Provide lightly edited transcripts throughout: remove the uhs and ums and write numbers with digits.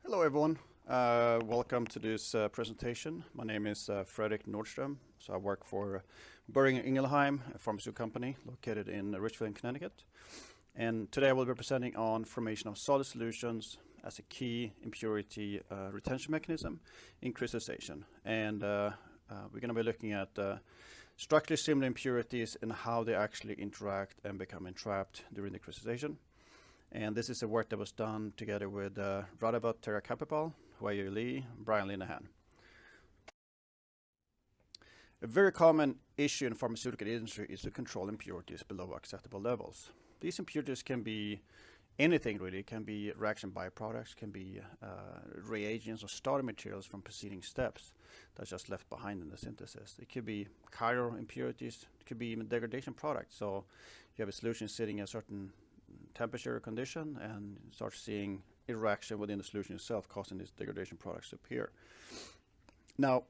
Hello everyone, welcome to this presentation. My name is Fredrik Nordström. So I work for Boehringer Ingelheim, a pharmaceutical company located in Richfield, Connecticut. And today I will be presenting on formation of solid solutions as a key impurity retention mechanism in crystallization. And we're going to be looking at structurally similar impurities and how they actually interact and become entrapped during the crystallization. And this is the work that was done together with Radhavat Terakapipal, Huayu Li, Brian Linehan. A very common issue in the pharmaceutical industry is to control impurities below acceptable levels. These impurities can be anything really. It can be reaction byproducts, can be reagents or starting materials from preceding steps that's just left behind in the synthesis. It could be chiral impurities, it could be even degradation products. So you have a solution sitting at a certain temperature condition and start seeing interaction within the solution itself causing these degradation products to appear. Now,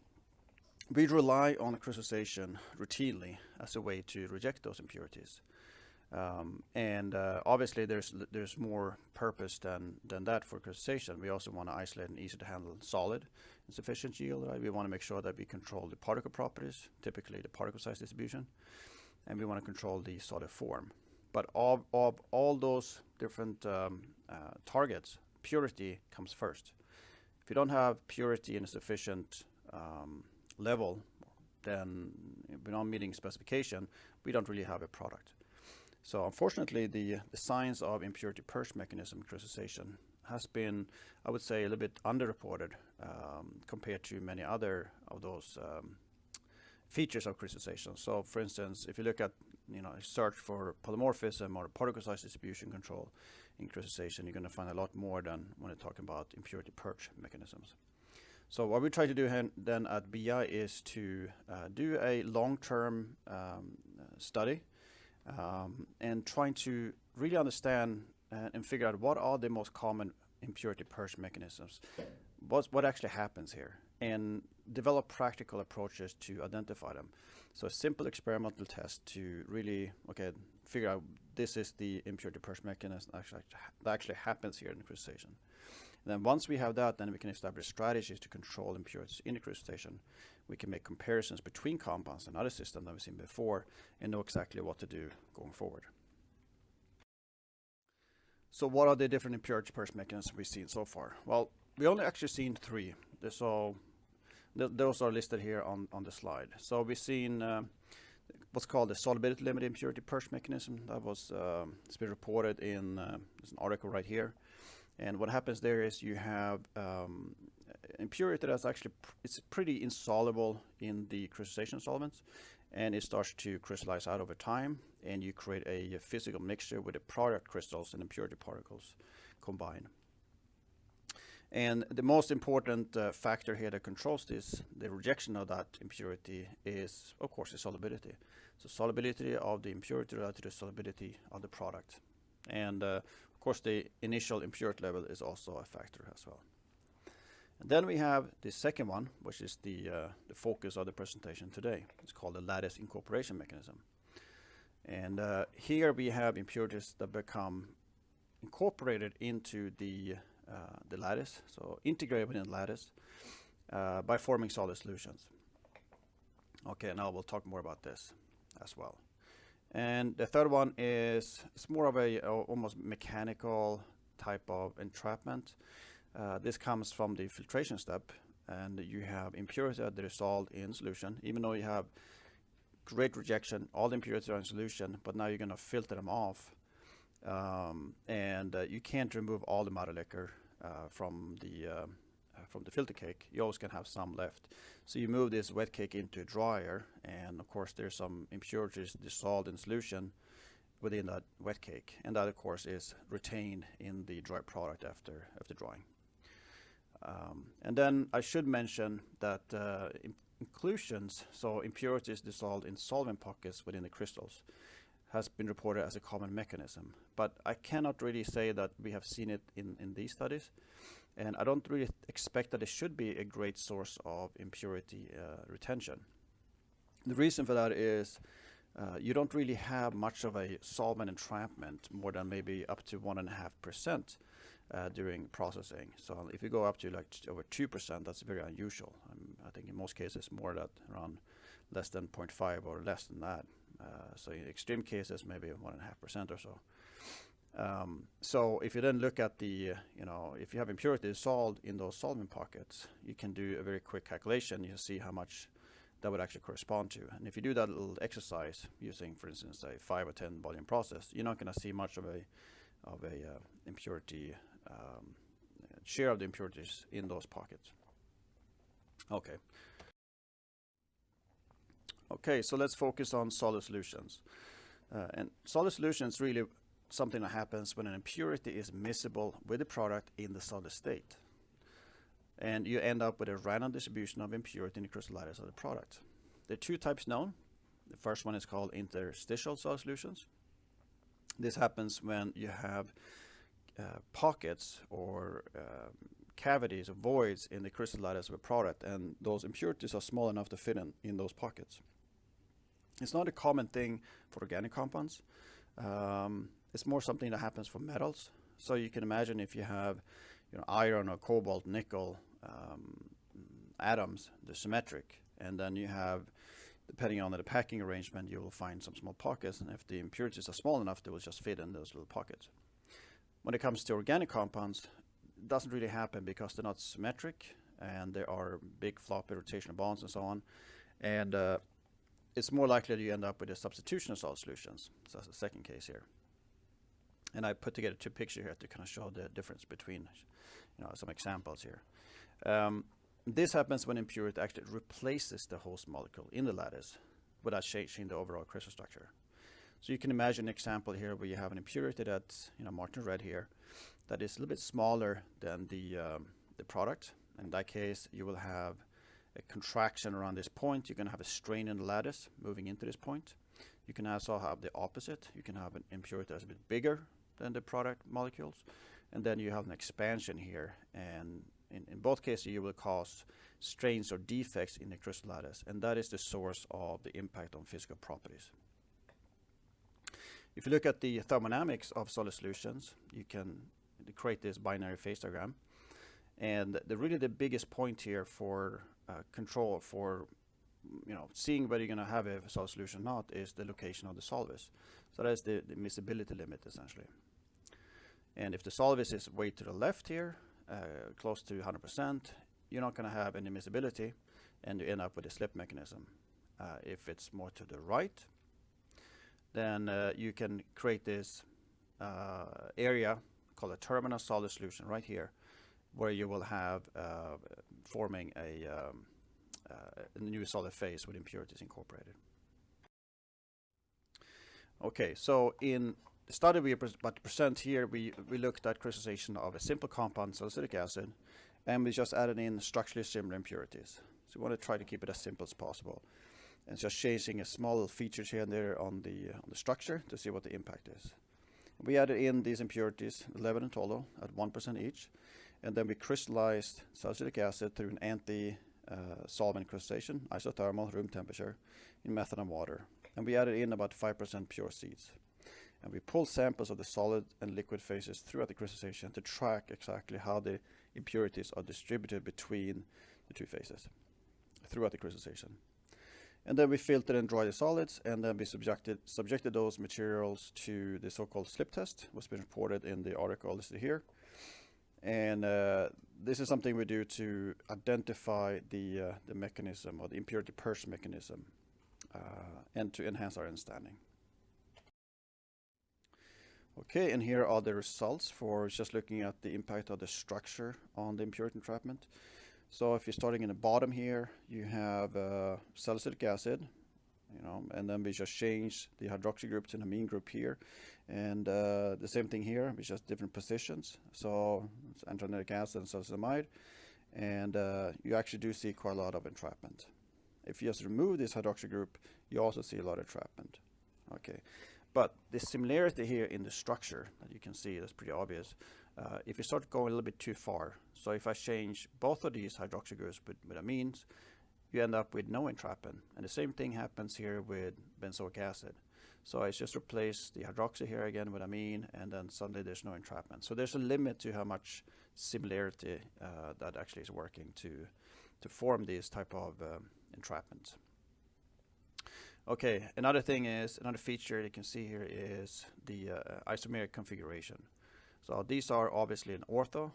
we rely on crystallization routinely as a way to reject those impurities. Obviously there's more purpose than that for crystallization. We also want to isolate an easy to handle solid in sufficient yield. Right? We want to make sure that we control the particle properties, typically the particle size distribution, and we want to control the solid form. But of all those different targets, purity comes first. If you don't have purity in a sufficient level, then if we're not meeting specification, we don't really have a product. So unfortunately, the science of impurity purge mechanism crystallization has been, I would say, a little bit underreported compared to many other of those features of crystallization. So for instance, if you look at search for polymorphism or particle size distribution control in crystallization, you're going to find a lot more than when you're talking about impurity purge mechanisms. So what we try to do then at BI is to do a long-term study and trying to really understand and figure out what are the most common impurity purge mechanisms, what actually happens here, and develop practical approaches to identify them. So a simple experimental test to really, figure out this is the impurity purge mechanism that actually happens here in the crystallization. And then once we have that, then we can establish strategies to control impurities in the crystallization. We can make comparisons between compounds and other systems that we've seen before and know exactly what to do going forward. So what are the different impurity purge mechanisms we've seen so far? Well, we only actually seen three. Those are listed here on the slide. So we've seen what's called the solubility limited impurity purge mechanism. That was it's been reported in there's an article right here. And what happens there is you have impurity that's actually it's pretty insoluble in the crystallization solvents, and it starts to crystallize out over time, and you create a physical mixture with the product crystals and impurity particles combined. And the most important factor here that controls the rejection of that impurity is, of course, the solubility. So solubility of the impurity relative to the solubility of the product. And of course, the initial impurity level is also a factor as well. And then we have the second one, which is the focus of the presentation today. It's called the lattice incorporation mechanism. And here we have impurities that become incorporated into the lattice, so integrated within the lattice by forming solid solutions. Okay, now we'll talk more about this as well. And the third one is it's more of a almost mechanical type of entrapment. This comes from the filtration step, and you have impurities that are dissolved in solution, even though you have great rejection, all the impurities are in solution, but now you're going to filter them off. You can't remove all the mother liquor from the filter cake. You always can have some left. So you move this wet cake into a dryer, and of course there's some impurities dissolved in solution within that wet cake, and that of course is retained in the dry product after drying. And then I should mention that inclusions, so impurities dissolved in solvent pockets within the crystals, has been reported as a common mechanism. But I cannot really say that we have seen it in these studies. And I don't really expect that it should be a great source of impurity retention. The reason for that is you don't really have much of a solvent entrapment, more than maybe up to 1.5% during processing. So if you go up to like over 2%, that's very unusual. I think in most cases more that around less than 0.5 or less than that. So in extreme cases, maybe 1.5% or so. So if you then look at the, if you have impurities solved in those solvent pockets, you can do a very quick calculation. You see how much that would actually correspond to. And if you do that little exercise using, for instance, a 5 or 10 volume process, you're not going to see much of a impurity share of the impurities in those pockets. Okay. Okay, so let's focus on solid solutions. And solid solutions really something that happens when an impurity is miscible with the product in the solid state. And you end up with a random distribution of impurity in the crystal lattice of the product. There are two types known. The first one is called interstitial solid solutions. This happens when you have pockets or cavities or voids in the crystal lattice of a product, and those impurities are small enough to fit in those pockets. It's not a common thing for organic compounds. It's more something that happens for metals. So you can imagine if you have iron or cobalt, nickel atoms, they're symmetric, and then you have, depending on the packing arrangement, you will find some small pockets, and if the impurities are small enough, they will just fit in those little pockets. When it comes to organic compounds, it doesn't really happen because they're not symmetric, and there are big floppy rotational bonds and so on, and it's more likely that you end up with a substitutional solid solutions. So that's the second case here. And I put together two pictures here to kind of show the difference between, some examples here. This happens when impurity actually replaces the host molecule in the lattice without changing the overall crystal structure. So you can imagine an example here where you have an impurity that's marked in red here that is a little bit smaller than the product. In that case, you will have a contraction around this point. You're going to have a strain in the lattice moving into this point. You can also have the opposite. You can have an impurity that's a bit bigger than the product molecules, and then you have an expansion here, and in both cases you will cause strains or defects in the crystal lattice, and that is the source of the impact on physical properties. If you look at the thermodynamics of solid solutions, you can create this binary phase diagram, and really the biggest point here for control for seeing whether you're going to have a solid solution or not is the location of the solvus. So that's the miscibility limit essentially. And if the solvus is way to the left here, close to 100%, you're not going to have any miscibility, and you end up with a slip mechanism. If it's more to the right, then you can create this area called a terminal solid solution right here, where you will have forming a new solid phase with impurities incorporated. Okay, so in the study we about to present here, we looked at crystallization of a simple compound, salicylic acid, and we just added in structurally similar impurities. So we want to try to keep it as simple as possible, and just changing a small little features here and there on the structure to see what the impact is. We added in these impurities, 11 in total, at 1% each, and then we crystallized salicylic acid through an anti-solvent crystallization, isothermal, room temperature, in methanol water. And we added in about 5% pure seeds. And we pulled samples of the solid and liquid phases throughout the crystallization to track exactly how the impurities are distributed between the two phases throughout the crystallization. And then we filtered and dried the solids, and then we subjected those materials to the so-called slip test, what's been reported in the article listed here. And this is something we do to identify the mechanism, or the impurity purge mechanism, and to enhance our understanding. Okay, and here are the results for just looking at the impact of the structure on the impurity entrapment. So if you're starting in the bottom here, you have salicylic acid, and then we just change the hydroxy group to an amine group here. And the same thing here, with just different positions. So it's anthracic acid and salicylamide, and you actually do see quite a lot of entrapment. If you just remove this hydroxy group, you also see a lot of entrapment. Okay, but the similarity here in the structure that you can see is pretty obvious. If you start going a little bit too far, so if I change both of these hydroxy groups with amines, you end up with no entrapment. And the same thing happens here with benzoic acid. So I just replace the hydroxy here again with amine, and then suddenly there's no entrapment. So there's a limit to how much similarity that actually is working to form these type of entrapments. Okay, another feature you can see here is the isomeric configuration. So these are obviously an ortho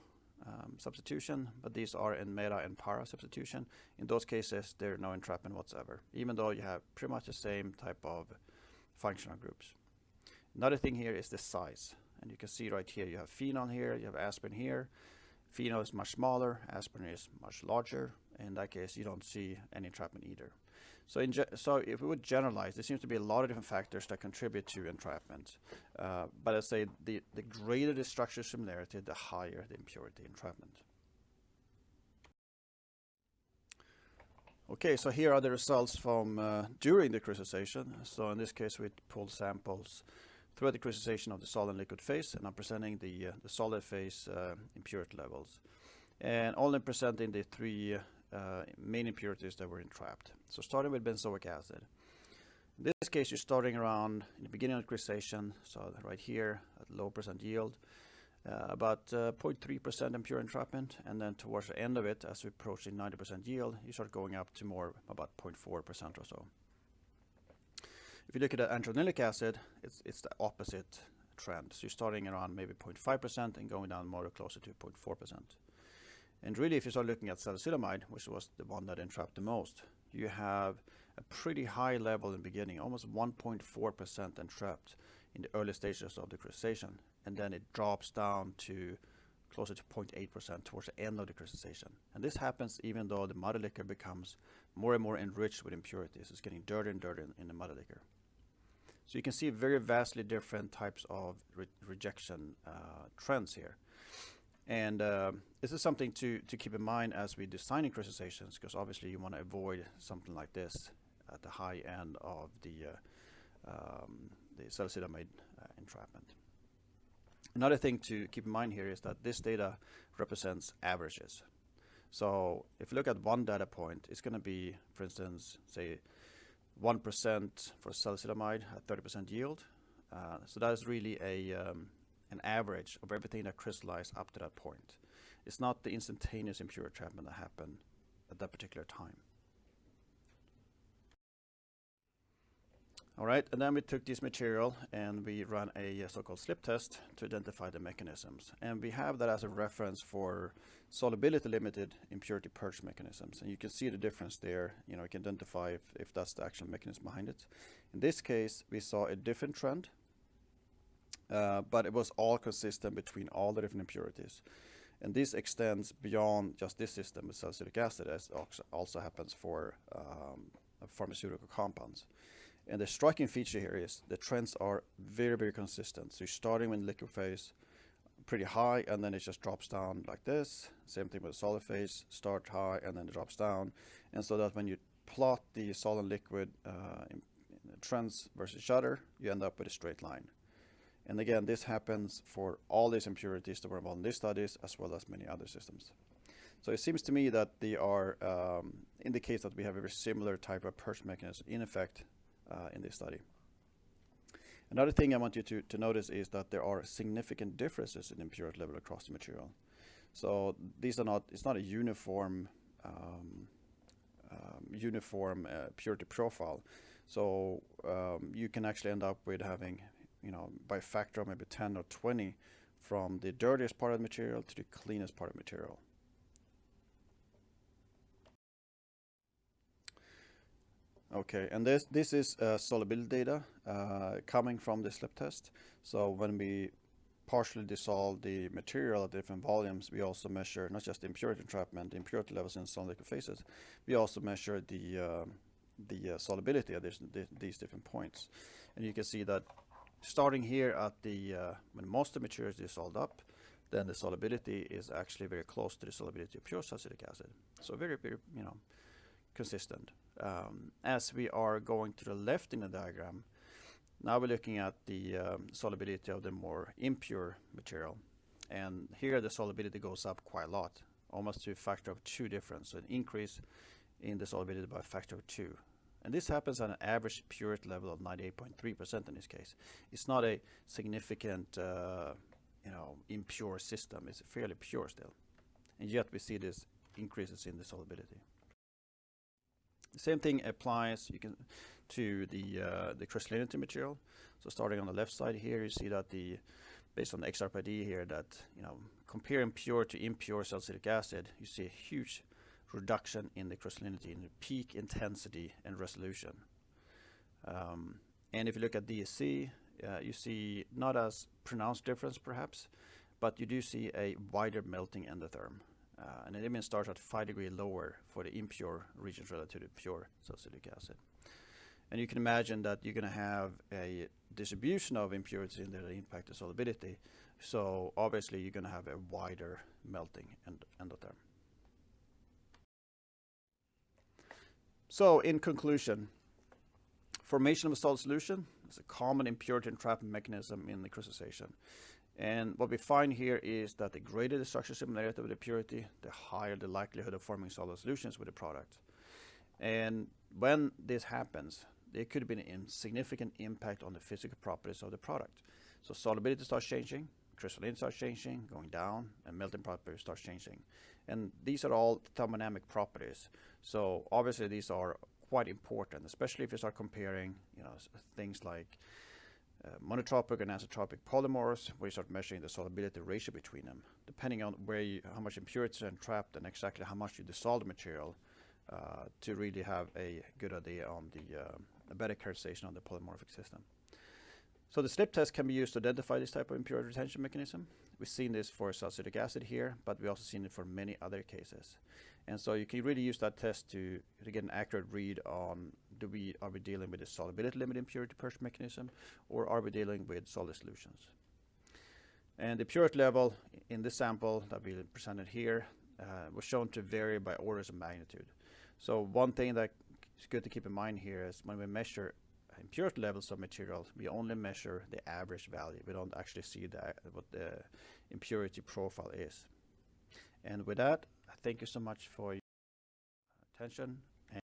substitution, but these are in meta and para substitution. In those cases, there's no entrapment whatsoever, even though you have pretty much the same type of functional groups. Another thing here is the size, and you can see right here you have phenol here, you have aspirin here. Phenol is much smaller, aspirin is much larger. In that case, you don't see any entrapment either. So if we would generalize, there seems to be a lot of different factors that contribute to entrapment. But I'd say the greater the structure similarity, the higher the impurity entrapment. Okay, so here are the results from during the crystallization. So in this case, we pulled samples throughout the crystallization of the solid and liquid phase, and I'm presenting the solid phase impurity levels, and only presenting the three main impurities that were entrapped. So starting with benzoic acid. In this case, you're starting around in the beginning of the crystallization, so right here at low percent yield, about 0.3% impure entrapment, and then towards the end of it, as we approach the 90% yield, you start going up to more about 0.4% or so. If you look at the andronilic acid, it's the opposite trend. So you're starting around maybe 0.5% and going down more closer to 0.4%. And really, if you start looking at salicylamide, which was the one that entrapped the most, you have a pretty high level in the beginning, almost 1.4% entrapped in the early stages of the crystallization. And then it drops down to closer to 0.8% towards the end of the crystallization. And this happens even though the mother liquor becomes more and more enriched with impurities. It's getting dirtier and dirtier in the mother liquor. So you can see very vastly different types of rejection trends here. And this is something to keep in mind as we designing crystallizations, because obviously you want to avoid something like this at the high end of the salicylamide entrapment. Another thing to keep in mind here is that this data represents averages. So if you look at one data point, it's going to be, for instance, say 1% for salicylamide at 30% yield. So that is really an average of everything that crystallized up to that point. It's not the instantaneous impure entrapment that happened at that particular time. All right, and then we took this material and we ran a so-called slip test to identify the mechanisms. And we have that as a reference for solubility limited impurity purge mechanisms. And you can see the difference there. You know, you can identify if that's the actual mechanism behind it. In this case, we saw a different trend, but it was all consistent between all the different impurities. And this extends beyond just this system with salicylic acid, as also happens for pharmaceutical compounds. And the striking feature here is the trends are very, very consistent. So you're starting with liquid phase pretty high, and then it just drops down like this. Same thing with the solid phase, start high, and then it drops down. And so that when you plot the solid and liquid trends versus each other, you end up with a straight line. And again, this happens for all these impurities that were involved in these studies, as well as many other systems. So it seems to me that they are indicates that we have a very similar type of purge mechanism in effect in this study. Another thing I want you to notice is that there are significant differences in impurity level across the material. So these are not, it's not a uniform purity profile. So you can actually end up with having, you know, by a factor of maybe 10 or 20 from the dirtiest part of the material to the cleanest part of the material. Okay, and this is solubility data coming from the slip test. So when we partially dissolve the material at different volumes, we also measure not just the impurity entrapment, the impurity levels in solid liquid phases. We also measure the solubility at these different points. And you can see that starting here at when most of the material is dissolved up, then the solubility is actually very close to the solubility of pure salicylic acid. So very, very, you know, consistent. As we are going to the left in the diagram, now we're looking at the solubility of the more impure material. And here the solubility goes up quite a lot, almost to a factor of 2 difference, so an increase in the solubility by a factor of 2. And this happens at an average purity level of 98.3% in this case. It's not a significant impure system. It's fairly pure still. And yet we see this increases in the solubility. The same thing applies to the crystallinity material. So starting on the left side here, you see that based on the XRPD here, that comparing pure to impure salicylic acid, you see a huge reduction in the crystallinity, in the peak intensity and resolution. And if you look at DSC, you see not as pronounced difference perhaps, but you do see a wider melting endotherm. And it even starts at 5 degrees lower for the impure regions relative to the pure salicylic acid. And you can imagine that you're going to have a distribution of impurities in there that impact the solubility. So obviously you're going to have a wider melting endotherm. So in conclusion, formation of a solid solution is a common impurity entrapment mechanism in the crystallization. And what we find here is that the greater the structural similarity with the purity, the higher the likelihood of forming solid solutions with the product. And when this happens, there could be a significant impact on the physical properties of the product. So solubility starts changing, crystallinity starts changing, going down, and melting properties starts changing. And these are all thermodynamic properties. So obviously these are quite important, especially if you start comparing things like monotropic and anisotropic polymers, where you start measuring the solubility ratio between them. Depending on how much impurities are entrapped and exactly how much you dissolve the material, to really have a good idea on the better characterization of the polymorphic system. So the slip test can be used to identify this type of impurity retention mechanism. We've seen this for salicylic acid here, but we've also seen it for many other cases. And so you can really use that test to get an accurate read on are we dealing with a solubility limit impurity purge mechanism, or are we dealing with solid solutions? And the purity level in this sample that we presented here was shown to vary by orders of magnitude. So one thing that is good to keep in mind here is when we measure impurity levels of materials, we only measure the average value. We don't actually see what the impurity profile is. And with that, thank you so much for your attention. And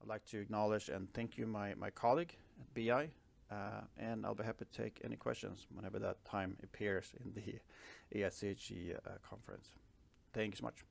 I'd like to acknowledge and thank you my colleague at BI, and I'll be happy to take any questions whenever that time appears in the AIChE conference. Thank you so much.